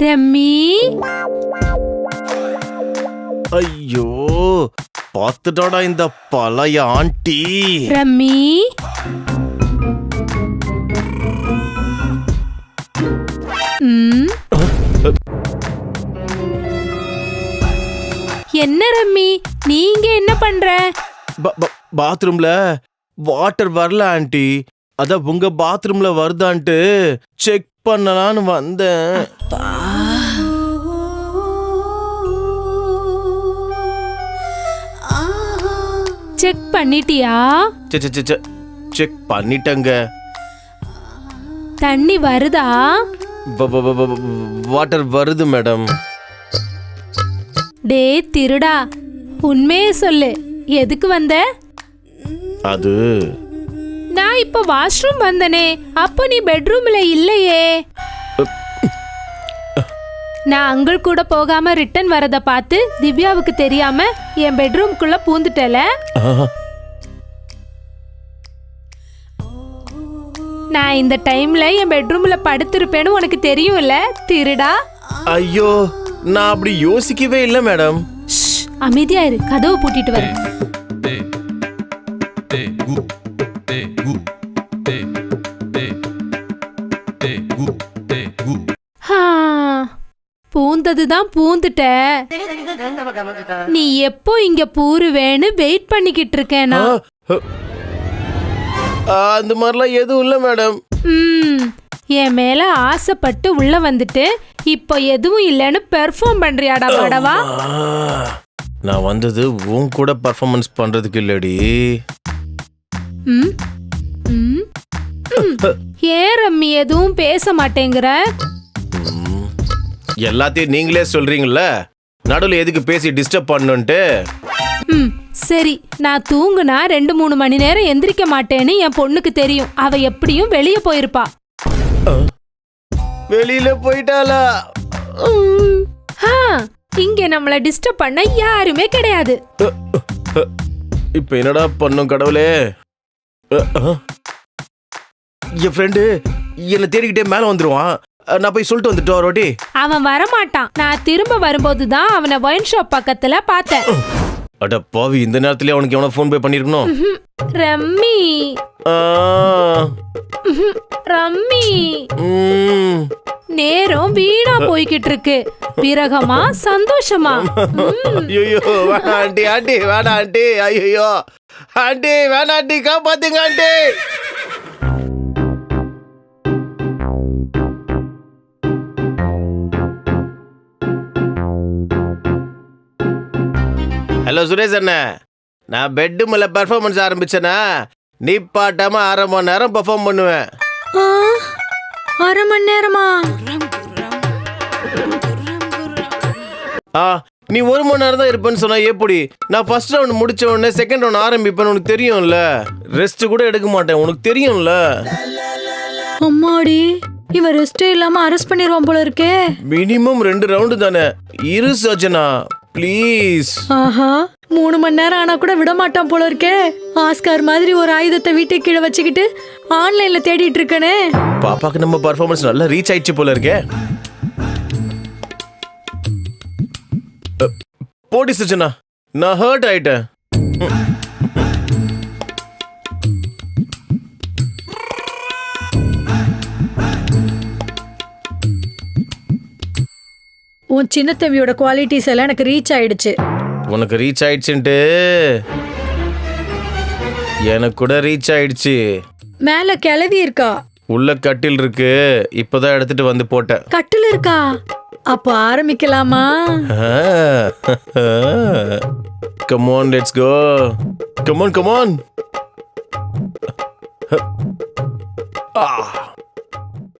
Rummy, ஐயோ பாத்துட்டாடா இந்த பழைய ஆண்டி. ரம்மி, என்ன ரம்மி நீங்க என்ன பண்ற? பாத்ரூம்ல வாட்டர் வரல ஆண்டி. அத உங்க பாத்ரூம்ல வருதான்ட்டு செக் பண்ணலான்னு வந்தேன். செக் பண்ணிட்டியா? செக் பண்ணிட்டங்க. தண்ணி வருதா? வாட்டர் வருது மேடம். டே திருடா, உண்மையே சொல்லு, எதுக்கு வந்த? அது நான் இப்ப வாஷ்ரூம் வந்தனே, அப்ப நீ பெட்ரூம்ல இல்லையே. நான் அங்கிள் கூட போகாம ரிட்டர்ன் வரத பார்த்து திவ்யாவுக்கு தெரியாம என் பெட்ரூம்குள்ள பூந்துட்டல. நான் இந்த டைம்ல என் பெட்ரூம்ல படுத்திருப்பேன்னு உனக்கு தெரியும்ல திருடா. ஐயோ, நான் அப்படி யோசிக்கவே இல்ல மேடம். அமைதியா இரு, கதவை பூட்டிட்டு வரேன். பூந்ததுதான் பூந்துட்ட. நீ எப்போ இங்க பூருவேன்னு வெயிட் பண்ணிக்கிட்டு இருக்கேன். அந்த மாதிரிலாம் எதுவும் இல்ல மேடம். என் மேல ஆசைப்பட்டு உள்ள வந்துட்டு இப்போ எதுவும் இல்லைன்னு பெர்ஃபார்ம் பண்றியாடா படவா? நான் வந்தது உன் கூட பெர்ஃபார்மன்ஸ் பண்றதுக்கு இல்லடி. ஏன் ரம்மி எதுவும் பேச மாட்டேங்கிற? எல்லாத்தையும் நீங்களே சொல்றீங்கல்ல, நடுவில் எதுக்கு பேசி டிஸ்டர்ப் பண்ணுன்ட்டு. சரி, நான் தூங்குனா 2-3 மணி நேரம் எந்திரிக்க மாட்டேன்னு என் பொண்ணுக்கு தெரியும். அவ எப்படியும் வெளியே போயிருப்பா. வெளியில போயிட்டாளா? இங்க நம்மள டிஸ்டர்ப் பண்ண யாருமே கிடையாது. இப்ப என்னடா பண்ணும் கடவுளே? என் ஃப்ரெண்டு என்ன தேடிக்கிட்டே மேல வந்துருவான். நான் போய் சொல்லிட்டு வந்துட்டோம் ரோட்டி. அவன் வரமாட்டான். நான் திரும்ப வரும்போதுதான் அவனை ஒயின் ஷாப் பக்கத்துல பார்த்தேன். அட பாவி, இந்த நேரத்துல அவனுக்கு எவனோ ஃபோன் பே பண்ணிருக்கணும். ரம்மி, ரம்மி, நேரம் வீணா போய்கிட்டு இருக்கு. விரகமா சந்தோஷமா? ஐயோ வேணா ஆண்டி, ஆண்டி வேணா ஆண்டி. ஐயோ ஆண்டி வேணா ஆண்டி, காப்பாத்துங்க ஆண்டி. ஹலோ சுரேஷ் அண்ணா, நான் பெட்டு மேல பெர்ஃபார்மன்ஸ் ஆரம்பிச்சேனா நீ பாட்டாம 1/2 மணி நேரம் பெர்ஃபார்ம் பண்ணுவேன். 1/2 மணி நேரமா? நீ 1 மணி நேரம் தான் இருப்பேன்னு சொன்னா எப்படி? நான் ஃபர்ஸ்ட் ரவுண்ட் முடிச்ச உடனே செகண்ட் ரவுண்ட் ஆரம்பிப்பேன்னு உனக்கு தெரியும்ல. ரெஸ்ட் கூட எடுக்க மாட்டேன், உனக்கு தெரியும்ல. அம்மாடி, இவன் ரெஸ்டே இல்லாம அரெஸ்ட் பண்ணிடுவான் போல இருக்கே. மினிமம் 2 ரவுண்டு தானே. இரு சஜனா ப்ளீஸ். 3 மணி நேரம் ஆனா கூட விட மாட்டான் போல இருக்கே. ஆஸ்கார் மாதிரி ஒரு ஆயுதத்தை வீட்டுக்கு கீழே வச்சுக்கிட்டு ஆன்லைன்ல தேடிட்டு இருக்கனே. பாப்பாக்கு நம்ம பர்ஃபார்மன்ஸ் நல்லா ரீச் ஆயிடுச்சு போல இருக்கே. போடி சஜனா, நான் ஹர்ட் ஆயிட்டேன். உன் சின்ன தம்பியோட குவாலிட்டிஸ் எல்லாம் எனக்கு ரீச் ஆயிடுச்சு. உனக்கு ரீச் ஆயிடுச்சுன்ட்டு எனக்கு கூட ரீச் ஆயிடுச்சு. மேல கிளவி இருக்கா? உள்ள கட்டில் இருக்கு, இப்பதான் எடுத்துட்டு வந்து போட்டேன். கட்டில் இருக்கா? அப்ப ஆரம்பிக்கலாமா? Come on, let's go. Come on, come on.